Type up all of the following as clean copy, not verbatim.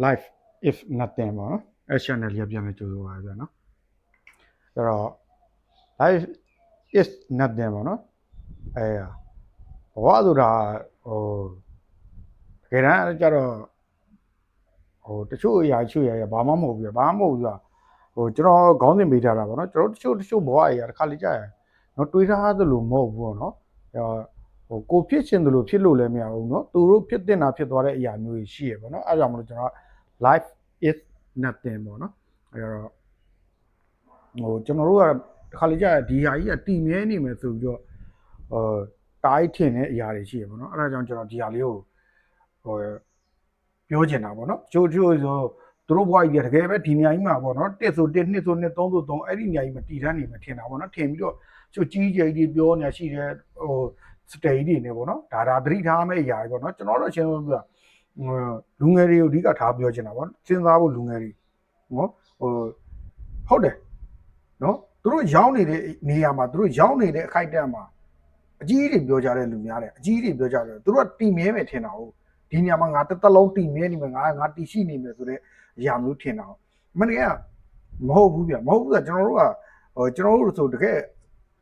life if nothing ပေါ့နော်အဲ့ channel လေးပြန်လဲကြိုးဆိုပါဗျာနော်အဲ့တော့ life is nothing ပေါ့နော်အဲဘဝဆိုတာဟိုတကယ်တမ်းကျတော့ဟိုတချို့အရာဘာမှမဟုတ်ဘူးဘာမှမဟုတ်ဘူးဟိုကျွန်တော်ခေါင်းစဉ်ပေးထားတာပေါ့နော်ကျွန်တော်တချို့ဘဝအရာတစ်ခါလေကြာရနော်တွေးထားသလိုမဟုတ်ဘူးပေါ့နော်ဟိုကိုဖြစ်ချင်သလိုဖြစ်လို့လည်းမရဘူးနော်သူတို့ဖြစ်တင်တာဖြစ်သွားတဲ့အရာမျိုးရှိရပေါ့နော်အဲကြောင့်မလို့ကျွန်တော် life is nothing ပေါ့နော်အဲတော့ဟိုကျွန်တော်တို့ကတစ်ခါလေကြာဒီဟာကြီးကတည်မြဲနေမယ်ဆိုပြီးတော့တားထင်တဲ့အရာတွေရှိရပေါ့နော်အဲဒါကြောင့်ကျွန်တော်ဒီဟာလေးကိုဟိုပြောချင်တာပေါ့နော်ချို့ဆိုသူတို့ဘဝကြီးတကယ်ပဲဒီနေရာကြီးမှာပေါ့နော်1ဆို1 2ဆို2 3ဆို3အဲ့ဒီနေရာကြီးမှာတည်တန်းနေမှာထင်တာပေါ့နော်ထင်ပြီးတော့ချို့ကြီးကြီးကြီးပြောနေရှိတယ်ဟိုစတေးတွေနေပေါ့နော်ဒါသတိထားမယ့်အရာတွေပေါ့နော်ကျွန်တော်တို့အချင်းဆုံးပြောလူငယ်တွေကိုအဓိကထားပြောချင်တာပေါ့စဉ်းစားဖို့လူငယ်တွေနော်ဟုတ်တယ်နော်သူတို့ရောင်းနေတဲ့နေရာမှာသူတို့ရောင်းနေတဲ့အခိုက်အတန့်မှာအကြီးတွေပြောကြတဲ့လူများတယ်အကြီးတွေပြောကြတယ်သူတို့ကတည်မြဲမယ်ထင်တာဟုတ်ဒီနေရာမှာငါတစ်သက်လုံးတည်မြဲနေမယ်ငါတည်ရှိနေမယ်ဆိုတဲ့အရာမျိုးထင်တာဟုတ်မင်းကမဟုတ်ဘူးဗျမဟုတ်ဘူးဆိုကျွန်တော်တို့ဆိုတကယ်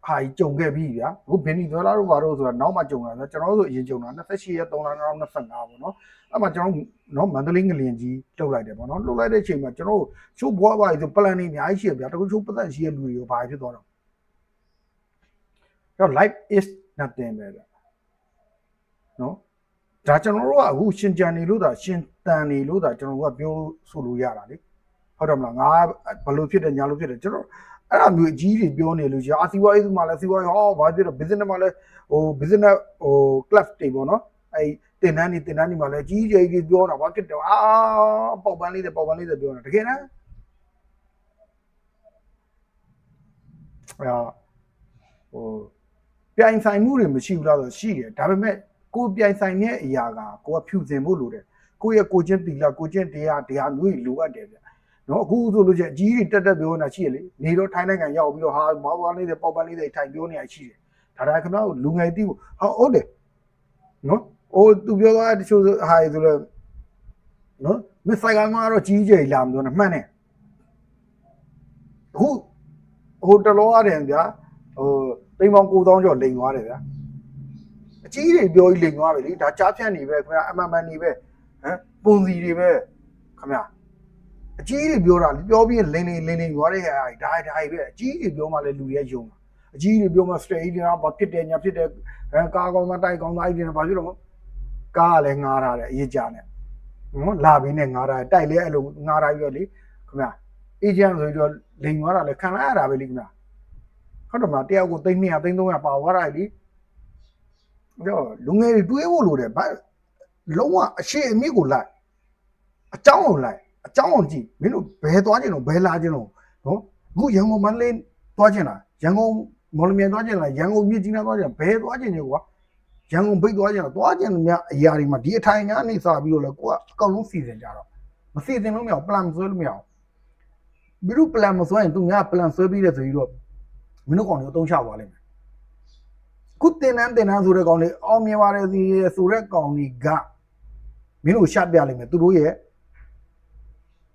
ဟာကြီးကြုံခဲ့ပြီဗျာအခုဘင်နီဇွဲလားတို့ဘာလို့ဆိုတာနောက်မှကြုံလာဆိုကျွန်တော်တို့ဆိုအရင်ကြုံတာ28ရက်3လ2025ပေါ့နော်အဲ့မှာကျွန်တော်နော်မန္တလေးငလင်ကြီးလှုပ်လိုက်တယ်ပေါ့နော်လှုပ်လိုက်တဲ့အချိန်မှာကျွန်တော်တို့ချိုးဘွားပါဆိုပလန်နေအများကြီးရှိရဗျာတကူချိုးပတ်သက်ရှိတဲ့လူတွေကိုဘာဖြစ်သွားတော့အဲ့တော့ life is nothing ပဲဗျာနော်ဒါကျွန်တော်တို့ကအခုရှင်ကြံနေလို့ဒါရှင်တန်နေလို့ဒါကျွန်တော်တို့ကပြောဆိုလို့ရတာလေဟုတ်တယ်မလားငါဘလို့ဖြစ်တယ်ညာလို့ဖြစ်တယ်ကျွန်တော်အဲ့ဒါမျိုးအကြီးတွေပြောနေလို့ရှိရင်အစီဝါရေးမှာလည်းစီဝါရေးဘာဖြစ်တော့ business မှာလည်းဟို business ဟို class တွေပေါ့နော်အဲ့တင်တန်းနေမှာလည်းကြီးကြီးပြောတာဘာဖြစ်တော့ပေါက်ပန်းလေးတွေပြောတာတကယ်နော်ဟိုပြိုင်ဆိုင်မှုတွေမရှိဘူးလားဆိုရှိတယ်ဒါပေမဲ့ကိုပြိုင်ဆိုင်တဲ့အရာကကိုကဖြူစင်ဖို့လိုတယ်ကိုရဲ့ကိုချင်းတီလာကိုချင်းတရားမျိုးကြီးလိုအပ်တယ်ဗျနော်အခုဆိုလို့ချင်းအကြီးကြီးတက်ပြောနေတာရှိရလေနေတော့ထိုင်းနိုင်ငံရောက်ပြီးတော့ဟာမောင်းပန်းလေးတွေပေါက်ပန်းလေးတွေထိုင်ပြောနေတာရှိတယ်ဒါခင်ဗျားတို့လူငယ်တီးဖို့ဟုတ်တယ်နော်ဟိုသူပြောသွားတချို့ဟာဆိုတော့နော်မစ်ဆိုင်ကမှာတော့ကြီးကြီးလာမပြောနဲ့မှန်တယ်အခုဟိုတလောရတယ်ဗျာဟိုတိမ်ပေါင်း9000ကျော်လိန်သွားတယ်ဗျာအကြီးတွေပြောကြီးလိန်သွားပြီလေဒါကြားဖြတ်နေပဲခင်ဗျာအမှန်နေပဲဟမ်ပုံစီတွေပဲခင်ဗျာအကြီးတွေပြောတာပြောပြီးလိန်သွားတဲ့ဟာဒါပဲအကြီးတွေပြောမှလည်းလူတွေကယုံတာအကြီးတွေပြောမှစတေးတွေကဘာဖြစ်တယ်ညာဖြစ်တယ်ကားကောင်းမှတိုက်ကောင်းသားကြီးတွေဘာဖြစ်လို့ကားကလည်းငားထားတယ်အရေးကြနဲ့နော်လာပြီးနဲ့ငားထားတိုက်လဲအဲ့လိုငားထားပြီးတော့လေခင်ဗျာအေဂျင့်ဆိုပြီးတော့လိန်သွားတာလည်းခံလိုက်ရတာပဲလေခင်ဗျာဟုတ်တယ်မလားတယောက်ကို300 300ပါသွားတာလေတော့လူငယ်တွေတွေးဖို့လိုတယ်ဘာလုံးဝအရှိအမြစ်ကိုလိုက်အကြောင်းကိုလိုက်အကြောင်းကိုကြည့်မင်းတို့ဘယ်သွားခြင်းလို့ဘယ်လာခြင်းလို့နော်အခုရန်ကုန်မန္တလေးသွားခြင်းလားရန်ကုန်မော်လမြိုင်သွားခြင်းလားရန်ကုန်မြစ်ကြီးနားသွားခြင်းဘယ်သွားခြင်းလဲကွာရန်ကုန်ဘိတ်သွားခြင်းလားသွားခြင်းများအရာတွေမှာဒီအထိုင်များနေစားပြီးတော့လဲကိုကအကောက်လုံးစီစဉ်ကြတော့မစီစဉ်လို့မရဘူး plan မဆွဲလို့မရဘူးဘီတို့ plan မဆွဲရင်သူများ plan ဆွဲပြီးတယ်ဆိုပြီးတော့မင်းတို့ကောင်တွေအသုံးချသွားလိမ့်မယ်ခုတင်တန်းဆိုတဲ့ကောင်တွေအောင်မြင်ပါတယ်ဆိုတဲ့ကောင်တွေကမင်းတို့ရှာပြလိမ့်မယ်သူတို့ရဲ့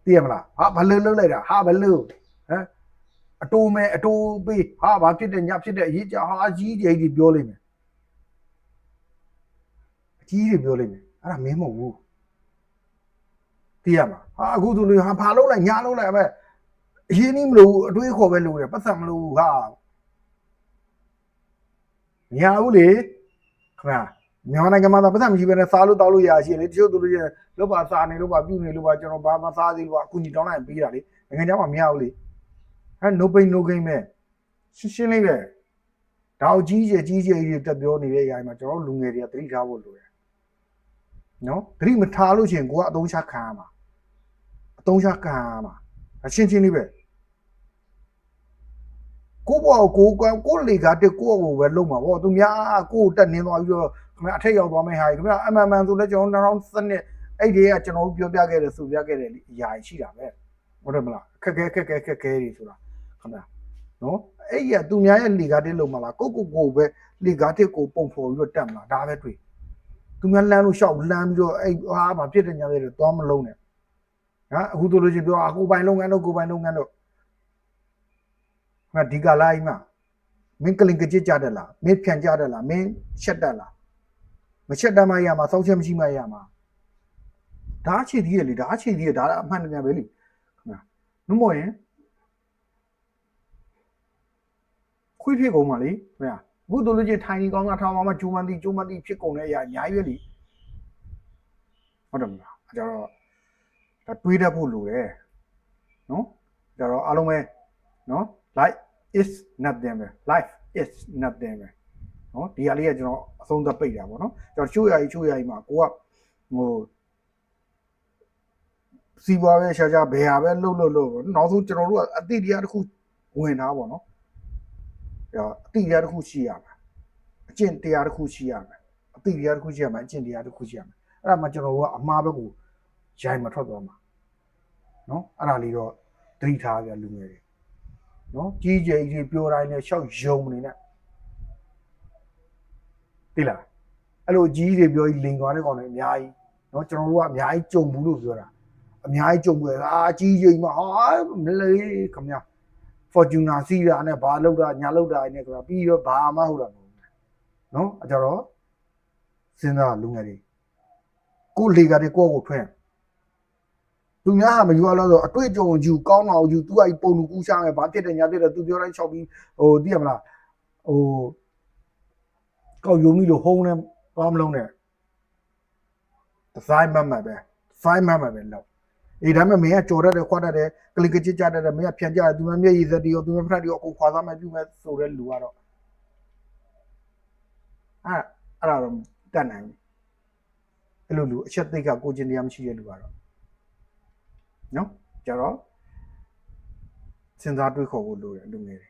သိရမလားဟာဘလို့လုပ်လိုက်တာဟာဘလို့အတိုးပေးဟာဘာဖြစ်တယ်ညဖြစ်တယ်အရေးကြဟာကြီးကြီးပြောလိမ့်မယ်အကြီးတွေပြောလိမ့်မယ်အဲ့ဒါမင်းမဟုတ်ဘူးသိရမှာဟာအခုဆိုလို့ဟာဘာလုပ်လိုက်ညာလုပ်လိုက်အမေအရင်နီးမလို့အတွေးခေါ်ပဲလို့တယ်ပတ်စံမလို့ဟာမရဘူးလေခင်ဗျာမြန်မာနိုင်ငံမှာပတ်စံမရှိဘဲနဲ့စားလို့တောက်လို့ရရှိရင်လေတချို့သူတို့ရလောပါစားနေလို့ပါပြုနေလို့ပါကျွန်တော်ဘာမှစားသေးလို့ပါအခုညီတောင်းလိုက်ပြီးတာလေနိုင်ငံခြားမှာမရဘူးလေno pain no gain ပဲရှင်းလေးပဲဒါအကြီးကြီးတက်ပြောနေတဲ့အရာမှာကျွန်တော်လူငယ်တွေကသတိထားဖို့လိုတယ်နော်သတိမထားလို့ရှိရင်ကိုကအသုံးချခံရမှာရှင်းလေးပဲကိုပေါ့ကိုလေကတက်ကိုပဲလုံးမှာပေါ့သူများကိုတက်နင်းသွားပြီးတော့ခင်ဗျာအထက်ရောက်သွားမယ့်ဟာကြီးခင်ဗျာအမှန်ဆိုလဲကျွန်တော်2012အဲ့ဒီကကျွန်တော်ပြောပြခဲ့တယ်ဆိုပြခဲ့တယ်အရာရှိတာပဲဟုတ်တယ်မလားခက်ခဲတွေဆိုတာခင်ဗျာနော်အဲ့ရသူများရဲ့လေကားတက်လုံးမလားကိုပဲလေကားတက်ကိုပုံဖော်ပြီးတော့တက်မလားဒါပဲတွေ့သူများလမ်းလို့ရှောက်လမ်းပြီးတော့အဲ့ဟာဘာဖြစ်တယ်ညာဖြစ်တယ်သွားမလုံးနဲ့ အခုတို့လို့ချင်းပြောကိုပိုင်လုပ်ငန်းတို့ဒီကလာကြီးမှာမင်းကလင်ကကြစ်ကြတယ်လားမင်းဖြန်ကြတယ်လားမင်းရှက်တယ်လားမရှက်တမ်းမရမှာစောက်ချက်မရှိမှရမှာဒါအခြေသေးရလေဒါအခြေသေးရဒါအမှန်တကယ်ပဲလေခင်ဗျာနှမို့ရင်ခွေးဖြစ်ကုန်ပါလေခင်ဗျာအခုတို့လို့ချင်းထိုင်ကြီးကောင်းကထောင်မှာကျိုးမန်းတိဖြစ်ကုန်တဲ့အရာအများကြီးပဲလေဟုတ်တယ်မလားအဲကြတော့ဒါတွေးတတ်ဖို့လိုတယ်နော်ကြတော့အားလုံးပဲနော် life is nothing ပဲ life is nothing ပဲနော်ဒီဟာလေးကကျွန်တော်အဆုံးသတ်ပိတ်တာပေါ့နော်ကျွန်တော်ချိုးရည်မှာကိုကဟိုစီးပွားပဲရှာဘယ်ဟာပဲလှုပ်နောက်ဆုံးကျွန်တော်တို့ကအတိတရားတစ်ခုဝင်တာပေါ့နော်အဲအတိတရားတစ်ခုရှိရမှာအကျင့်တရားတစ်ခုရှိရမှာအတိတရားတစ်ခုရှိရမှာအကျင့်တရားတစ်ခုရှိရမှာအဲ့ဒါမှကျွန်တော်တို့ကအမှားဘက်ကိုရိုက်မထွက်သွားမှာနော်အဲ့ဒါလေးတော့သတိထားကြလူငယ်တွေနော်ကြီးကြီးပြောတိုင်းနဲ့ရှောက်ယုံနေနဲ့သိလားအဲ့လိုကြီးတွေပြောကြီးလိန်သွားတဲ့ကောင်တွေအများကြီးနော်ကျွန်တော်တို့ကအများကြီးကြုံဘူးလို့ပြောတာအများကြီးကြုံဘူးကြီးကြီးမှာဟာမလေးခင်ဗျာ Fortuner စီးတာနဲ့ဘာလောက်တာညာလောက်တာနဲ့ခင်ဗျာပြီးတော့ဘာမှဟုတ်တာမဟုတ်ဘူးနော်အကြတော့စဉ်းစားလူငယ်တွေကိုလေကတဲ့ကိုကိုထွင်းသူများဟာမယူရလို့ဆိုအတွေ့အကြုံယူကောင်းအောင်ယူသူကပုံလူကူးရှာမယ်ဘာဖြစ်တယ်ညာဖြစ်တယ်သူပြောတိုင်းချောက်ပြီးသိရမလားကောက်ယုံပြီလို့ဟုံးနေသွားမလုံးနဲ့ဖိုင်မတ်ပဲလောက်ဒါမှမင်းကကြော်တတ်တယ်ခွာတတ်တယ်ကလစ်ကချစ်ကြတတ်တယ်မင်းကဖြန်ကြတယ်သူမမျက်ရည်စက်တွေရောသူမဖက်တွေရောအကုန်ခွာစားမယ်ပြုမယ်ဆိုတဲ့လူကတော့အဲ့ဒါတော့တတ်နိုင်ဘူးအဲ့လိုလူအချက်သိကကိုကျင်တရားမရှိတဲ့လူကတော့နော်ကြတော့စဉ်းစားတွေးခေါ်ဖို့လိုတယ်လူငယ်တွေ